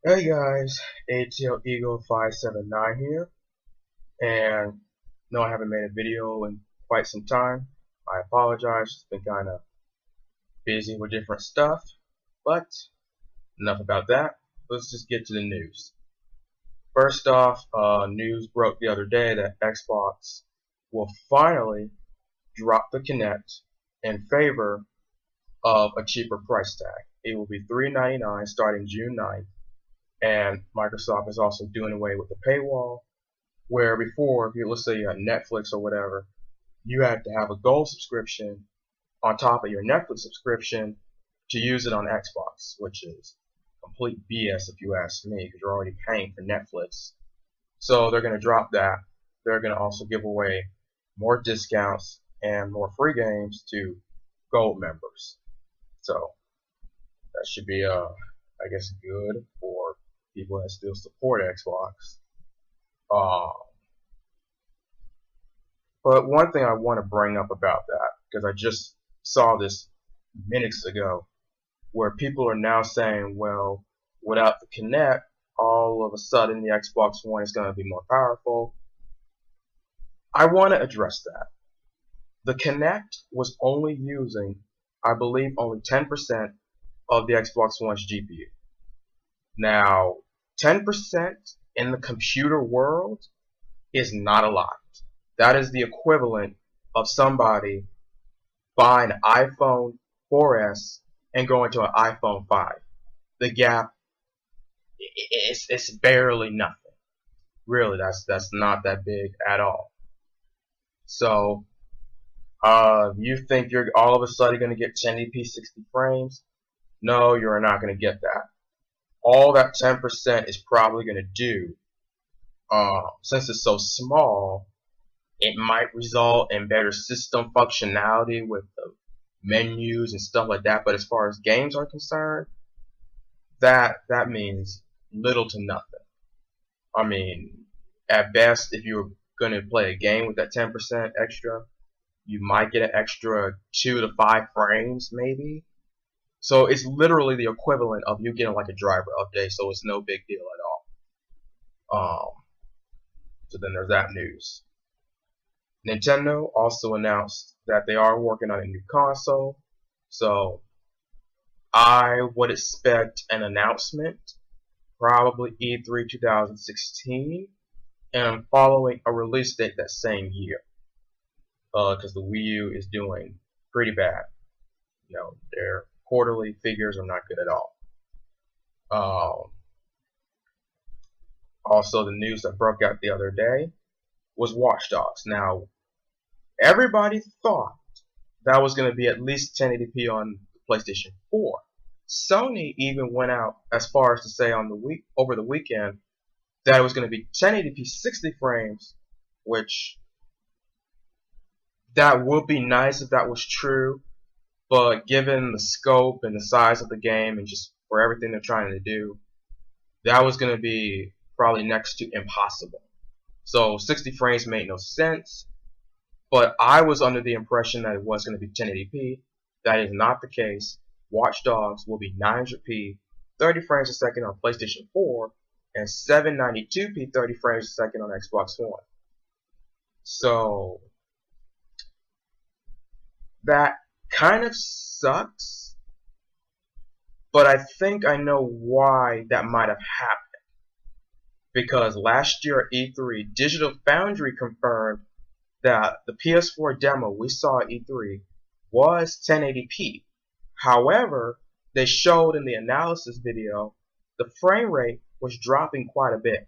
Hey guys, ATL Eagle 579 here, and no, I haven't made a video in quite some time. I apologize, it's been kind of busy with different stuff, but enough about that. Let's just get to the news. First off, news broke the other day that Xbox will finally drop the Kinect in favor of a cheaper price tag. It will be $3.99 starting June 9th, and Microsoft is also doing away with the paywall. Where before, if you let's say you had Netflix or whatever, you had to have a gold subscription on top of your Netflix subscription to use it on Xbox, which is complete BS if you ask me, because you're already paying for Netflix. So they're going to drop that. They're going to also give away more discounts and more free games to gold members. So that should be, I guess, good for people that still support Xbox. Uh, But one thing I want to bring up about that, because I just saw this minutes ago, where people are now saying, well, without the Kinect, all of a sudden the Xbox One is going to be more powerful. I want to address that. The Kinect was only using, I believe, only 10% of the Xbox One's GPU. Now, 10% in the computer world is not a lot. That is the equivalent of somebody buying an iPhone 4S and going to an iPhone 5. The gap it's barely nothing. Really, that's not that big at all. So, you think you're all of a sudden going to get 1080p 60 frames? No, you're not going to get that. All that 10% is probably going to do, since it's so small, it might result in better system functionality with the menus and stuff like that. But as far as games are concerned, that means little to nothing. I mean, at best, if you're going to play a game with that 10% extra, you might get an extra 2 to 5 frames, maybe. So it's literally the equivalent of you getting like a driver update. So it's no big deal at all. So then there's that news. Nintendo also announced that they are working on a new console. So I would expect an announcement, probably E3 2016, and following a release date that same year. Because the Wii U is doing pretty bad. You know, their quarterly figures are not good at all. Also, the news that broke out the other day was Watch Dogs. Now, everybody thought that was going to be at least 1080p on the PlayStation 4. Sony even went out as far as to say on the over the weekend that it was going to be 1080p 60 frames, which that would be nice if that was true, but given the scope and the size of the game and just for everything they're trying to do, that was going to be probably next to impossible. So 60 frames made no sense, but I was under the impression that it was going to be 1080p. That is not the case. Watch Dogs will be 900p, 30 frames a second on PlayStation 4, and 792p 30 frames a second on Xbox One. So that kind of sucks, but I think I know why that might have happened. Because last year at E3, Digital Foundry confirmed that the PS4 demo we saw at E3 was 1080p. However, they showed in the analysis video the frame rate was dropping quite a bit.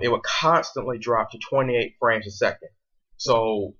It would constantly drop to 28 frames a second. So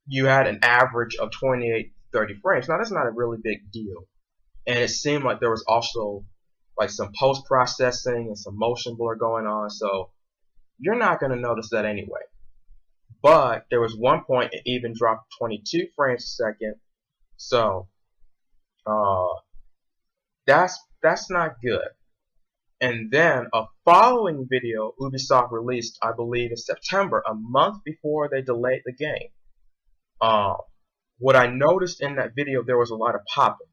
you had an average of 28, 30 frames. Now that's not a really big deal. And it seemed like there was also like some post-processing and some motion blur going on. So you're not going to notice that anyway. But there was one point it even dropped 22 frames a second. So that's not good. And then a following video Ubisoft released, I believe in September, a month before they delayed the game. What I noticed in that video, there was a lot of popping.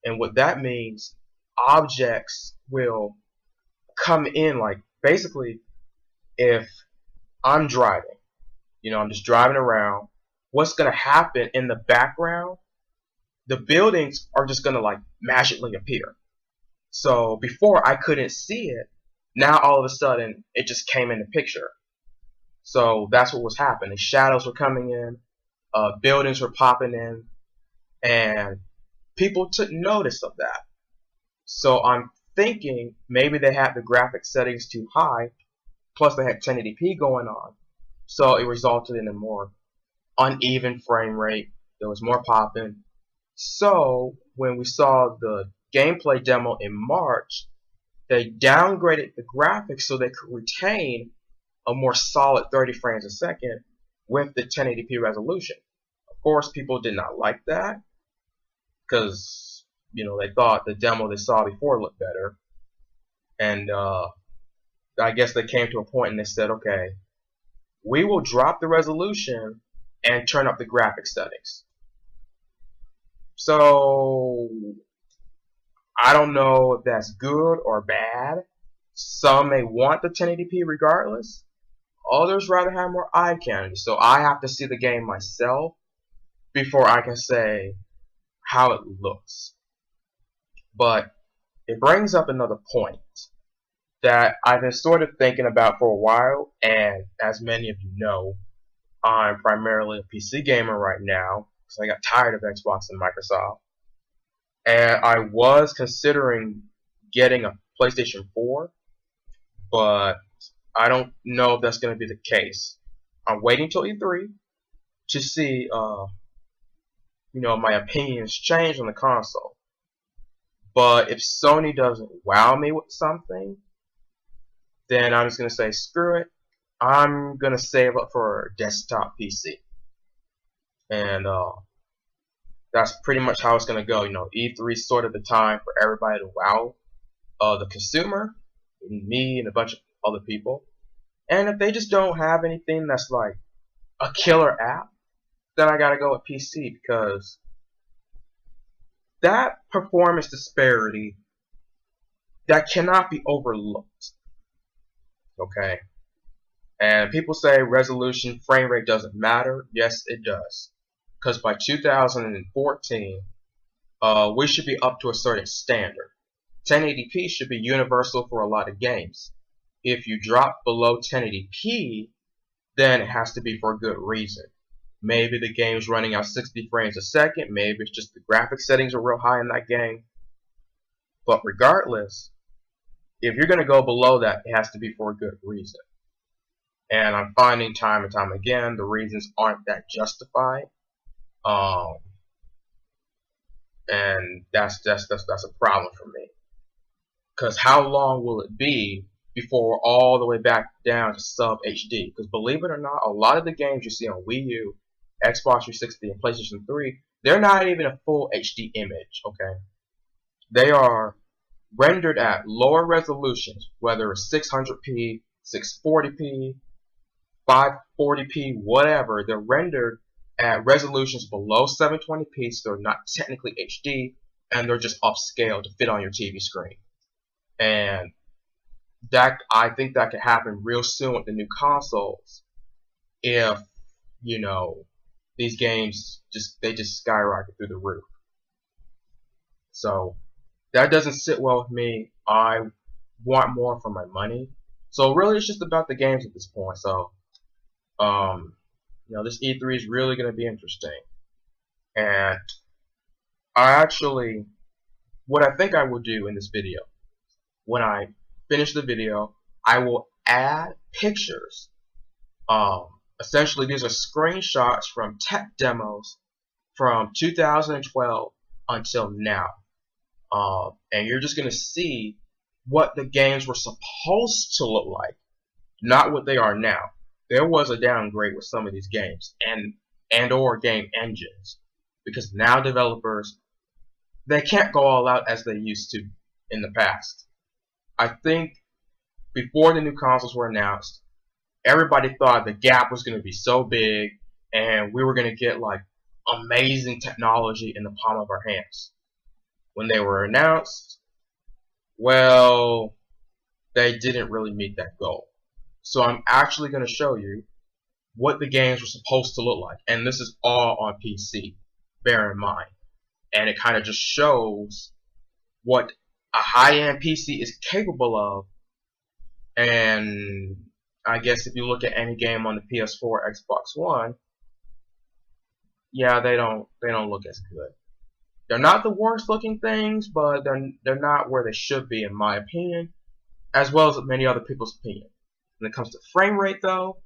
And what that means, objects will come in like basically if I'm driving, I'm just driving around, what's going to happen in the background, the buildings are just going to like magically appear. So before I couldn't see it, now all of a sudden it just came in the picture. So that's what was happening. Shadows were coming in, buildings were popping in, and people took notice of that. So I'm thinking maybe they had the graphic settings too high, plus they had 1080p going on. So it resulted in a more uneven frame rate. There was more popping. So when we saw the gameplay demo in March, they downgraded the graphics so they could retain a more solid 30 frames a second with the 1080p resolution. Of course, people did not like that because they thought the demo they saw before looked better, and I guess they came to a point and they said, okay, we will drop the resolution and turn up the graphic settings. So I don't know if that's good or bad. Some may want the 1080p regardless. Others rather have more eye candy. So I have to see the game myself before I can say how it looks. But it brings up another point that I've been sort of thinking about for a while, and as many of you know, I'm primarily a PC gamer right now because I got tired of Xbox and Microsoft. And I was considering getting a PlayStation 4, but I don't know if that's going to be the case. I'm waiting till E3 to see, my opinions change on the console. But if Sony doesn't wow me with something, then I'm just going to say, screw it. I'm going to save up for a desktop PC. And that's pretty much how it's going to go. E3 is sort of the time for everybody to wow the consumer, me and a bunch of other people. And if they just don't have anything that's like a killer app, then I got to go with PC because that performance disparity, that cannot be overlooked. Okay? And people say resolution, frame rate doesn't matter. Yes, it does. Because by 2014, we should be up to a certain standard. 1080p should be universal for a lot of games. If you drop below 1080p, then it has to be for a good reason. Maybe the game's running out 60 frames a second. Maybe it's just the graphic settings are real high in that game. But regardless, if you're going to go below that, it has to be for a good reason. And I'm finding time and time again the reasons aren't that justified. And that's a problem for me. Because how long will it be before we're all the way back down to sub HD? Because believe it or not, a lot of the games you see on Wii U, Xbox 360, and PlayStation 3, they're not even a full HD image, okay? They are rendered at lower resolutions, whether it's 600p, 640p, 540p, whatever. They're rendered at resolutions below 720p, so they're not technically HD, and they're just upscaled to fit on your TV screen. And that, I think that could happen real soon with the new consoles if, these games just skyrocket through the roof. So that doesn't sit well with me. I want more for my money. So really it's just about the games at this point. So this E3 is really going to be interesting. And what I think I will do in this video, when I finish the video, I will add pictures. Essentially, these are screenshots from tech demos from 2012 until now. And you're just going to see what the games were supposed to look like, not what they are now. There was a downgrade with some of these games and or game engines, because now developers, they can't go all out as they used to in the past. I think before the new consoles were announced, everybody thought the gap was going to be so big and we were going to get like amazing technology in the palm of our hands. When they were announced, well, they didn't really meet that goal. So I'm actually going to show you what the games were supposed to look like. And this is all on PC, bear in mind. And it kind of just shows what a high-end PC is capable of. And I guess if you look at any game on the PS4, Xbox One, yeah, they don't look as good. They're not the worst looking things, but they're not where they should be in my opinion, as well as many other people's opinion. When it comes to frame rate though,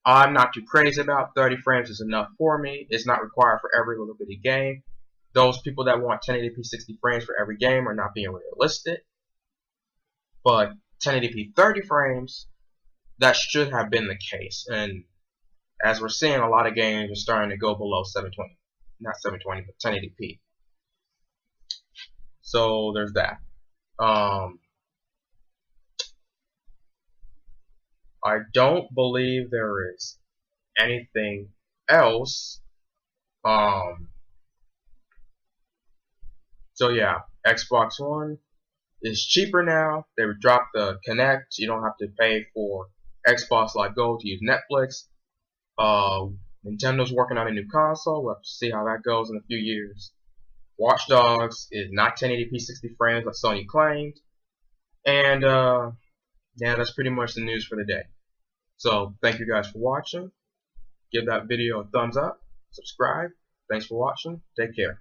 I'm not too crazy about. 30 frames is enough for me. It's not required for every little bitty game. Those people that want 1080p 60 frames for every game are not being realistic. But 1080p 30 frames, that should have been the case. And as we're seeing, a lot of games are starting to go below 720. Not 720, but 1080p. So there's that. I don't believe there is anything else. So yeah, Xbox One is cheaper now. They dropped the Connect. You don't have to pay for Xbox Live Gold to use Netflix. Nintendo's working on a new console. We'll have to see how that goes in a few years. Watch Dogs is not 1080p 60 frames like Sony claimed. And yeah, that's pretty much the news for the day. So thank you guys for watching. Give that video a thumbs up. Subscribe. Thanks for watching. Take care.